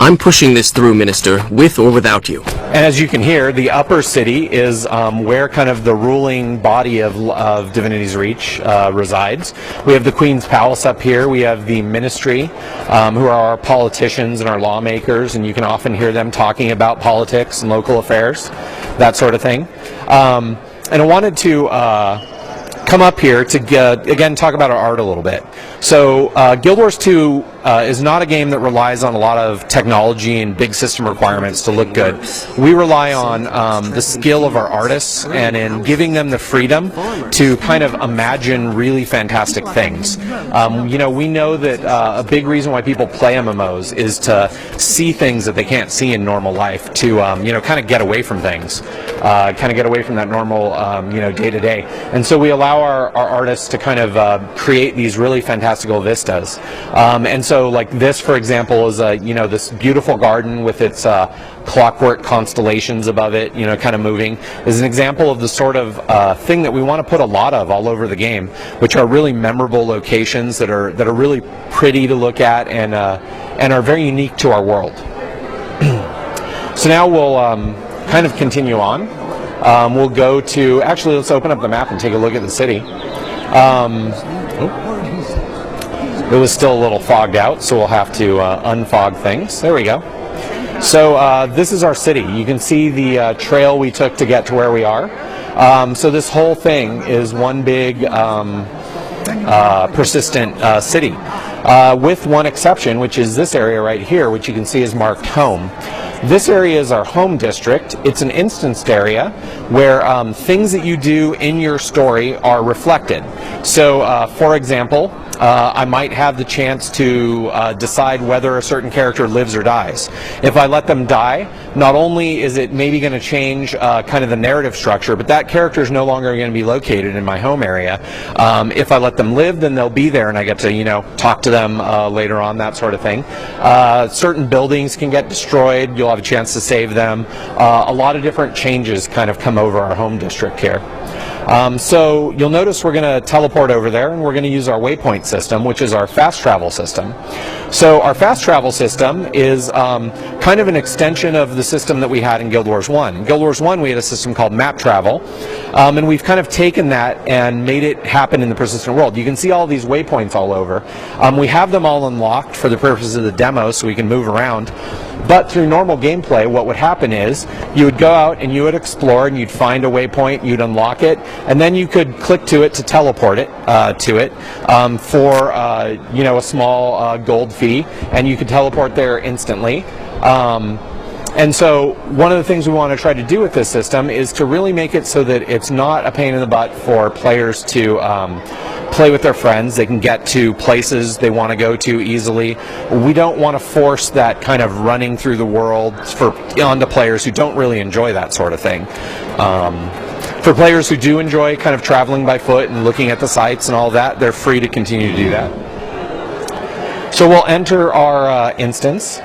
I'm pushing this through, Minister, with or without you. And as you can hear, the upper city is where kind of the ruling body of Divinity's Reach resides. We have the Queen's Palace up here. We have the Ministry, who are our politicians and our lawmakers, and you can often hear them talking about politics and local affairs, that sort of thing. And I wanted to come up here to, again, talk about our art a little bit. So Guild Wars 2 is not a game that relies on a lot of technology and big system requirements to look good. We rely on the skill of our artists and in giving them the freedom to kind of imagine really fantastic things. You know, we know that a big reason why people play MMOs is to see things that they can't see in normal life, to you know, kind of get away from things, kind of get away from that normal you know, day to day. And so we allow our artists to kind of create these really fantastical vistas. And so, like this, for example, is you know, this beautiful garden with its clockwork constellations above it, you know, kind of moving, is an example of the sort of thing that we want to put a lot of all over the game, which are really memorable locations that are really pretty to look at and are very unique to our world. So now we'll kind of continue on. We'll go to, actually, let's open up the map and take a look at the city. It was still a little fogged out, so we'll have to unfog things. There we go. So this is our city. You can see the trail we took to get to where we are. So this whole thing is one big persistent city, with one exception, which is this area right here, which you can see is marked home. This area is our home district. It's an instanced area where things that you do in your story are reflected. So, for example, I might have the chance to decide whether a certain character lives or dies. If I let them die, not only is it maybe going to change kind of the narrative structure, but that character is no longer going to be located in my home area. If I let them live, then they'll be there and I get to, you know, talk to them later on, that sort of thing. Certain buildings can get destroyed. You'll have a chance to save them. A lot of different changes kind of come over our home district here. So you'll notice we're going to teleport over there, and we're going to use our waypoint system, which is our fast travel system. So our fast travel system is kind of an extension of the system that we had in Guild Wars 1. In Guild Wars 1 we had a system called map travel, and we've kind of taken that and made it happen in the persistent world. You can see all these waypoints all over. We have them all unlocked for the purposes of the demo so we can move around. But through normal gameplay, what would happen is you would go out and you would explore and you'd find a waypoint, you'd unlock it, and then you could click to it to teleport it to it for you know, a small gold fee, and you could teleport there instantly. And so one of the things we want to try to do with this system is to really make it so that it's not a pain in the butt for players to play with their friends. They can get to places they want to go to easily. We don't want to force that kind of running through the world onto players who don't really enjoy that sort of thing. For players who do enjoy kind of traveling by foot and looking at the sights and all that, they're free to continue to do that. So we'll enter our instance.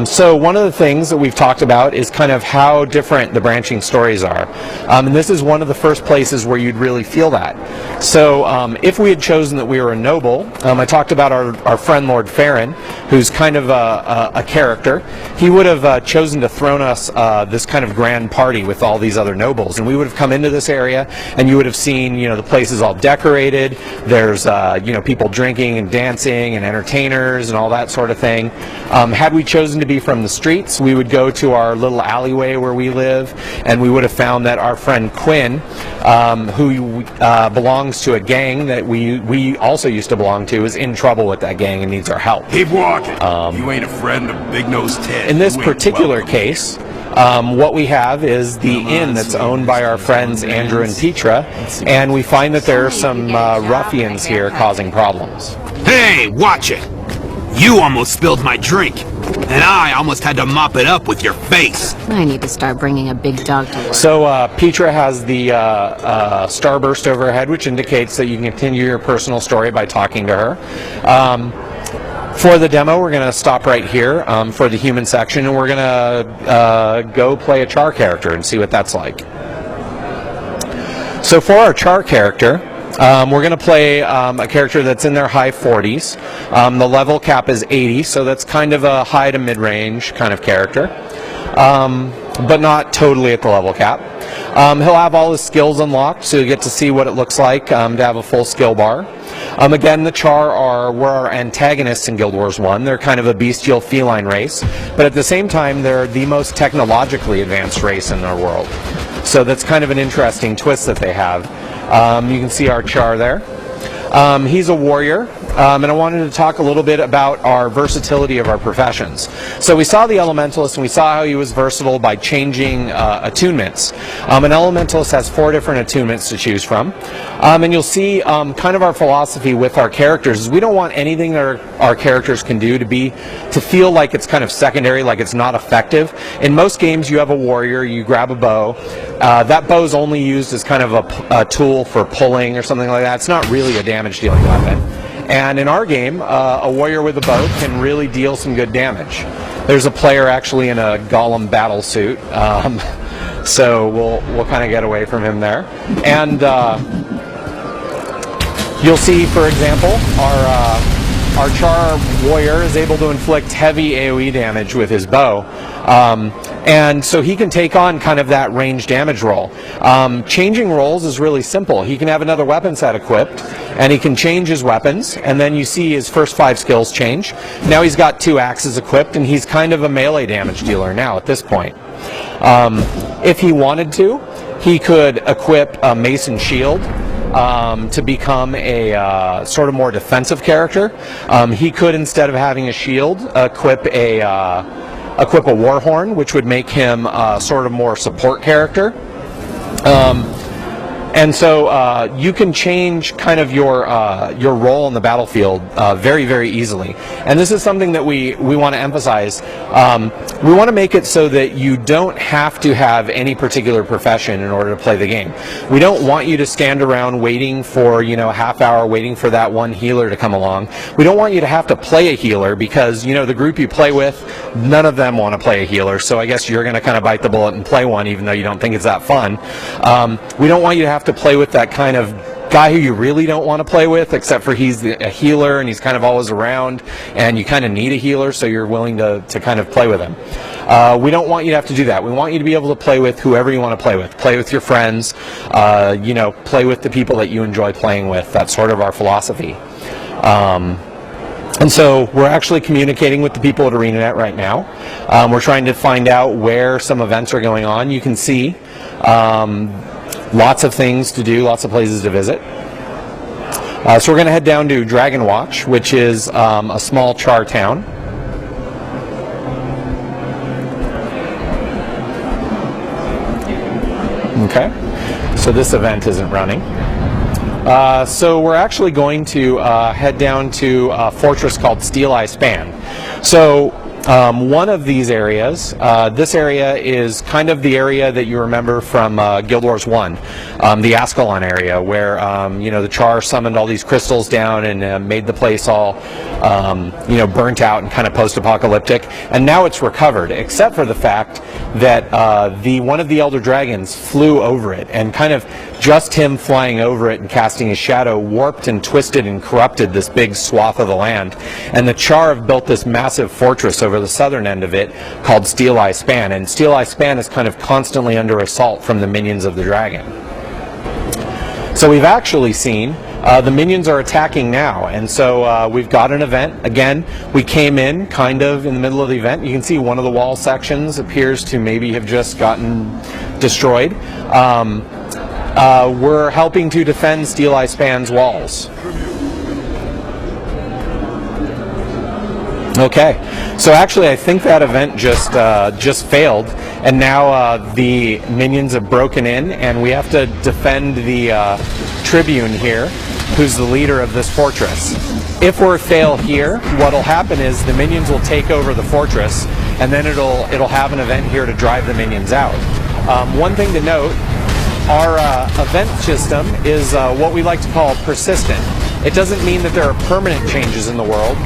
So one of the things that we've talked about is kind of how different the branching stories are. And this is one of the first places where you'd really feel that. So if we had chosen that we were a noble, I talked about our friend Lord Farron, who's kind of a character. He would have chosen to thrown us this kind of grand party with all these other nobles, and we would have come into this area and you would have seen, you know, the place is all decorated. There's you know, people drinking and dancing and entertainers and all that sort of thing. Had we chosen to be from the streets, we would go to our little alleyway where we live, and we would have found that our friend Quinn, who belongs to a gang that we also used to belong to, is in trouble with that gang and needs our help. Keep walking. You ain't a friend of Big Nose Ted. In this particular case, what we have is the inn that's owned by our friends Andrew and Petra, and we find that there are some ruffians here causing problems. Hey, watch it! You almost spilled my drink, and I almost had to mop it up with your face. I need to start bringing a big dog to work. So Petra has the starburst over her head, which indicates that you can continue your personal story by talking to her. For the demo, we're going to stop right here for the human section, and we're going to go play a char character and see what that's like. So for our char character, We're going to play a character that's in their high 40s. The level cap is 80, so that's kind of a high to mid-range kind of character, but not totally at the level cap. He'll have all his skills unlocked, so you'll get to see what it looks like to have a full skill bar. Again, the Char were our antagonists in Guild Wars 1. They're kind of a bestial feline race, but at the same time, they're the most technologically advanced race in their world. So that's kind of an interesting twist that they have. You can see our Char there. He's a warrior, and I wanted to talk a little bit about our versatility of our professions. So we saw the Elementalist, and we saw how he was versatile by changing attunements. An Elementalist has 4 different attunements to choose from, and you'll see kind of our philosophy with our characters is we don't want anything that our characters can do to feel like it's kind of secondary, like it's not effective. In most games, you have a warrior, you grab a bow. That bow is only used as kind of a tool for pulling or something like that. It's not really a damage dealing weapon. And in our game, a warrior with a bow can really deal some good damage. There's a player actually in a golem battle suit, so we'll kind of get away from him there. And you'll see, for example, our Char warrior is able to inflict heavy AoE damage with his bow. And so he can take on kind of that range damage role. Changing roles is really simple. He can have another weapon set equipped, and he can change his weapons, and then you see his first 5 skills change. Now he's got 2 axes equipped, and he's kind of a melee damage dealer now at this point. If he wanted to, he could equip a Mason Shield to become a sort of more defensive character. He could, instead of having a shield, equip a Warhorn, which would make him sort of more support character. And so you can change kind of your role in the battlefield very, very easily. And this is something that we want to emphasize. We want to make it so that you don't have to have any particular profession in order to play the game. We don't want you to stand around waiting for, a half hour, waiting for that one healer to come along. We don't want you to have to play a healer because, the group you play with, none of them want to play a healer. So I guess you're going to kind of bite the bullet and play one, even though you don't think it's that fun. We don't want you to have to play with that kind of guy who you really don't want to play with, except for he's a healer and he's kind of always around, and you kind of need a healer, so you're willing to kind of play with him. We don't want you to have to do that. We want you to be able to play with whoever you want to play with. Play with your friends, play with the people that you enjoy playing with. That's sort of our philosophy. And so we're actually communicating with the people at ArenaNet right now. We're trying to find out where some events are going on. You can see lots of things to do, lots of places to visit. So we're going to head down to Dragon Watch, which is a small Char town. Okay, so this event isn't running. So we're actually going to head down to a fortress called Steel Eye Span. So one of these areas, this area is kind of the area that you remember from Guild Wars 1, the Ascalon area, where the Char summoned all these crystals down and made the place all burnt out and kind of post-apocalyptic. And now it's recovered, except for the fact that one of the Elder Dragons flew over it, and kind of just him flying over it and casting his shadow warped and twisted and corrupted this big swath of the land. And the Char have built this massive fortress over the southern end of it called Steel Eye Span, and Steel Eye Span is kind of constantly under assault from the minions of the dragon. So we've actually seen the minions are attacking now, and so we've got an event. Again, we came in kind of in the middle of the event. You can see one of the wall sections appears to maybe have just gotten destroyed. We're helping to defend Steel Eye Span's walls. Okay, so actually I think that event just failed, and now the minions have broken in, and we have to defend the Tribune here, who's the leader of this fortress. If we fail here, what'll happen is the minions will take over the fortress, and then it'll have an event here to drive the minions out. One thing to note, our event system is what we like to call persistent. It doesn't mean that there are permanent changes in the world.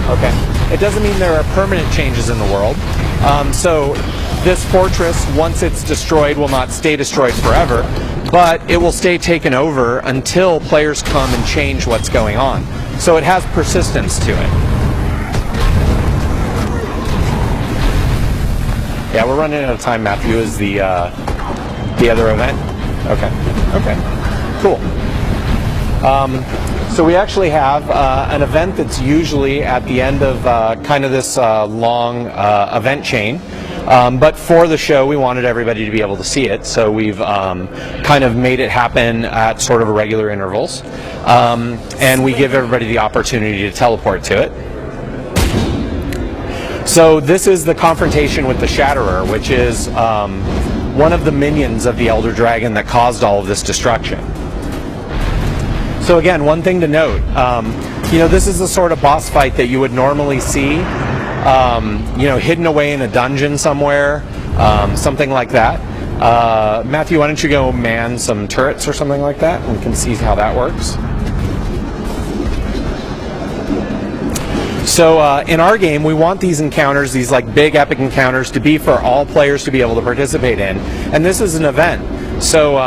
Okay. It doesn't mean there are permanent changes in the world. So this fortress, once it's destroyed, will not stay destroyed forever. but it will stay taken over until players come and change what's going on. So it has persistence to it. Yeah, we're running out of time, Matthew. Is the other event? Okay, cool. So we actually have an event that's usually at the end of kind of this long event chain. But for the show, we wanted everybody to be able to see it, so we've kind of made it happen at sort of regular intervals. And we give everybody the opportunity to teleport to it. So this is the confrontation with the Shatterer, which is one of the minions of the Elder Dragon that caused all of this destruction. So again, one thing to note, this is the sort of boss fight that you would normally see, hidden away in a dungeon somewhere, something like that. Matthew, why don't you go man some turrets or something like that, and we can see how that works. So in our game, we want these encounters, these like big epic encounters, to be for all players to be able to participate in. And this is an event, so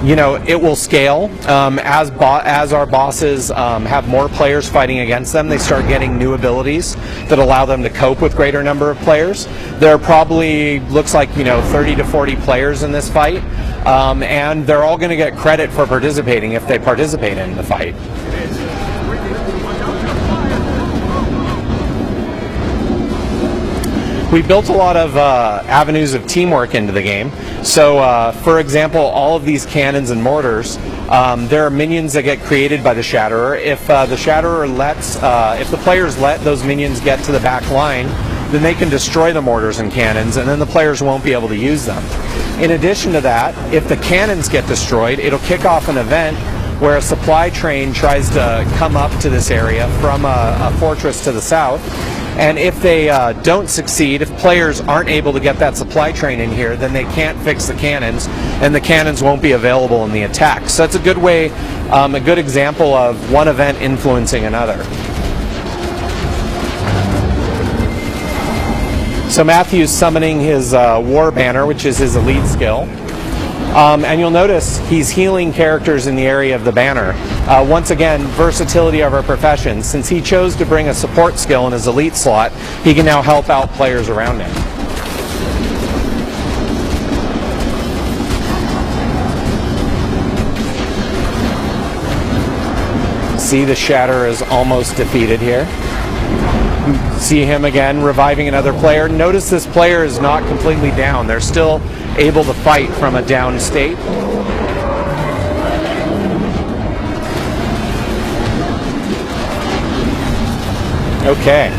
it will scale as our bosses have more players fighting against them. They start getting new abilities that allow them to cope with greater number of players. There are probably, looks like 30 to 40 players in this fight, and they're all going to get credit for participating if they participate in the fight. We built a lot of avenues of teamwork into the game. So, for example, all of these cannons and mortars, there are minions that get created by the Shatterer. If the Shatterer if the players let those minions get to the back line, then they can destroy the mortars and cannons, and then the players won't be able to use them. In addition to that, if the cannons get destroyed, it'll kick off an event where a supply train tries to come up to this area from a fortress to the south. And if they don't succeed, if players aren't able to get that supply train in here, then they can't fix the cannons, and the cannons won't be available in the attack. So that's a good way, a good example of one event influencing another. So Matthew's summoning his War Banner, which is his elite skill. And you'll notice he's healing characters in the area of the banner. Once again, versatility of our profession. Since he chose to bring a support skill in his elite slot, he can now help out players around him. See, the Shatterer is almost defeated here. See him again reviving another player. Notice this player is not completely down. They're still able to fight from a down state. Okay,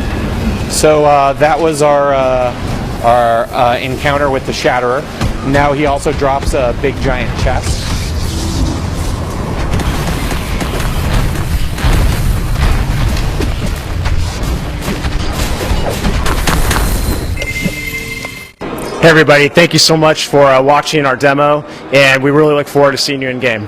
so that was our encounter with the Shatterer. Now he also drops a big giant chest. Hey everybody, thank you so much for watching our demo, and we really look forward to seeing you in game.